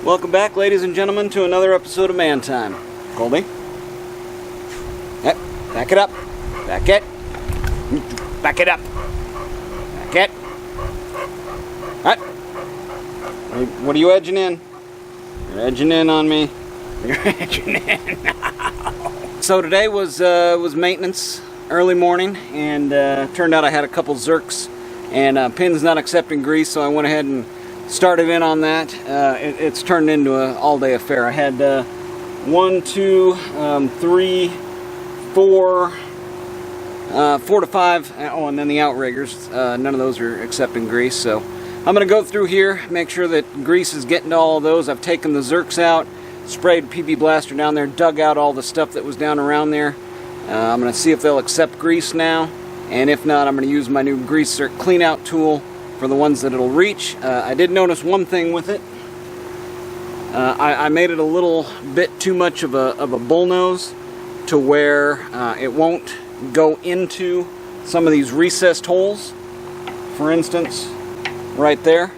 Welcome back, ladies and gentlemen, to another episode of Man Time. Colby? Yep, back it up. Back it. Back it up. Back it. Alright. What are you edging in? You're edging in on me. You're edging in. So today was maintenance, early morning, and turned out I had a couple zerks and pins not accepting grease, so I went ahead and started in on that. It's turned into an all-day affair. I had 1, 2, 3, 4, 4 to 5. Oh, and then the outriggers. None of those are accepting grease. So I'm going to go through here, make sure that grease is getting to all of those. I've taken the zerks out, sprayed PB Blaster down there, dug out all the stuff that was down around there. I'm going to see if they'll accept grease now, and if not, I'm going to use my new grease zerk clean out tool for the ones that it'll reach. I did notice one thing with it. I made it a little bit too much of a bullnose to where it won't go into some of these recessed holes. For instance, right there.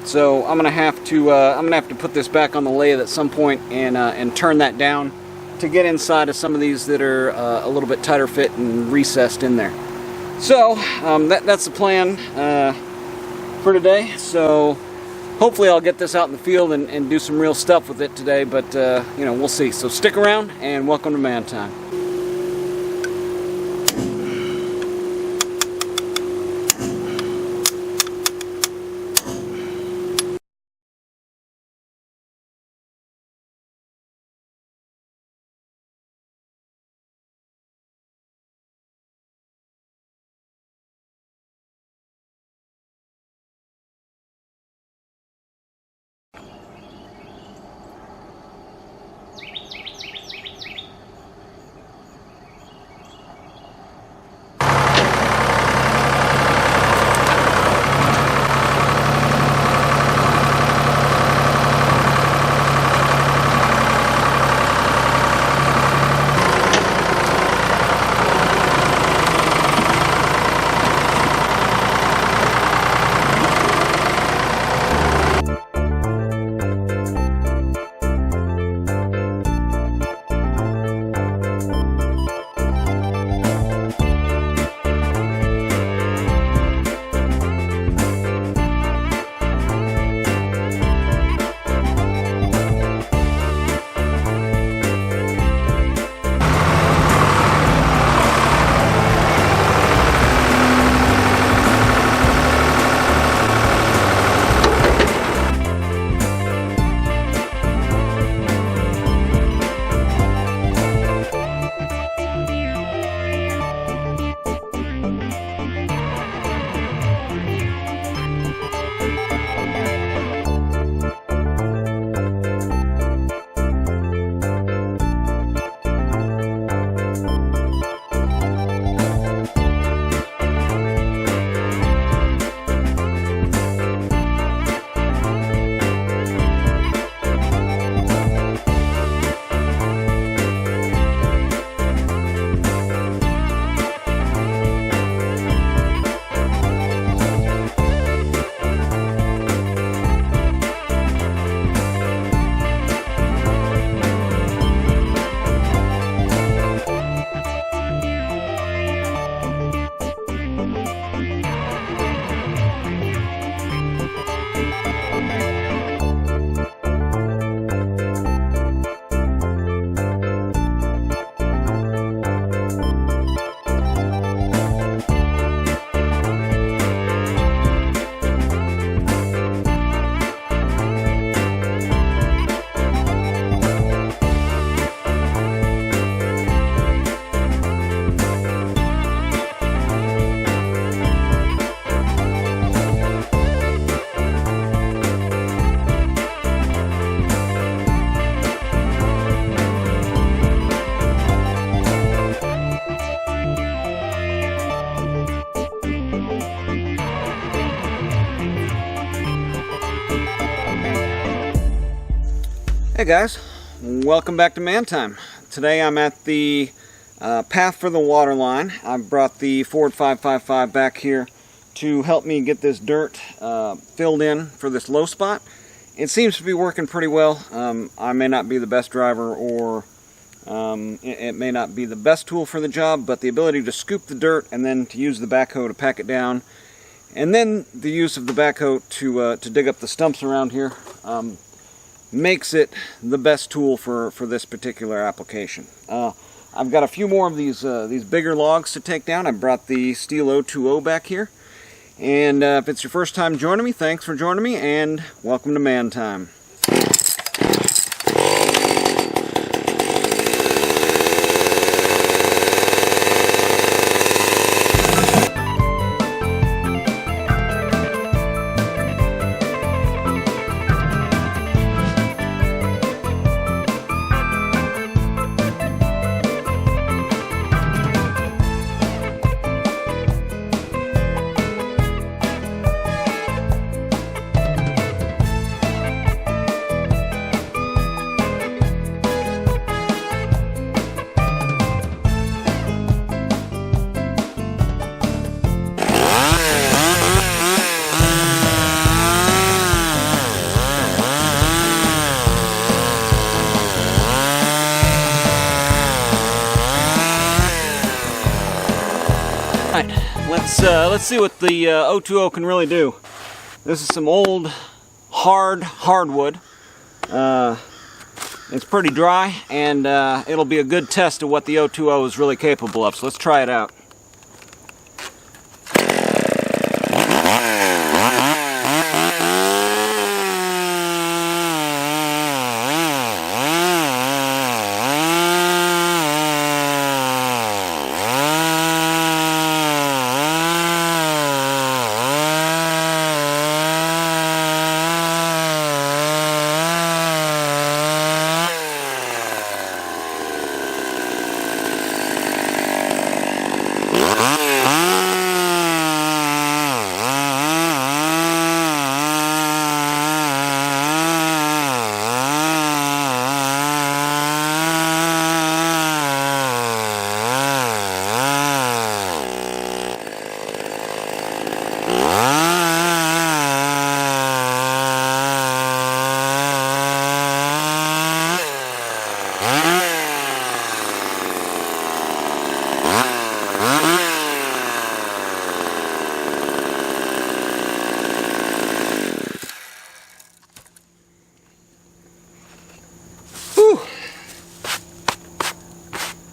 So I'm gonna have to put this back on the lathe at some point and turn that down to get inside of some of these that are a little bit tighter fit and recessed in there. So that's the plan for today. So hopefully I'll get this out in the field and do some real stuff with it today, but you know, we'll see. So stick around and welcome to Man Time. Hey guys, welcome back to Man Time. Today I'm at the path for the water line. I brought the Ford 555 back here to help me get this dirt filled in for this low spot. It seems to be working pretty well. I may not be the best driver, or it may not be the best tool for the job, but the ability to scoop the dirt and then to use the backhoe to pack it down, and then the use of the backhoe to dig up the stumps around here makes it the best tool for this particular application. I've got a few more of these bigger logs to take down. I brought the Stihl 020 back here. And if it's your first time joining me, thanks for joining me, and welcome to Man Time. Let's see what the 020 can really do. This is some old hardwood. It's pretty dry, and it'll be a good test of what the 020 is really capable of. So let's try it out.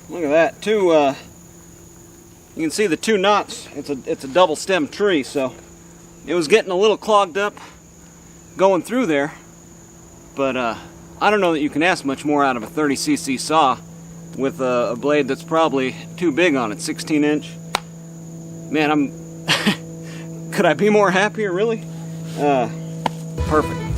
Look at that, you can see the two knots. It's a double stem tree, so it was getting a little clogged up going through there, but I don't know that you can ask much more out of a 30cc saw with a blade that's probably too big on it, 16-inch. Man, could I be more happier, really? Perfect.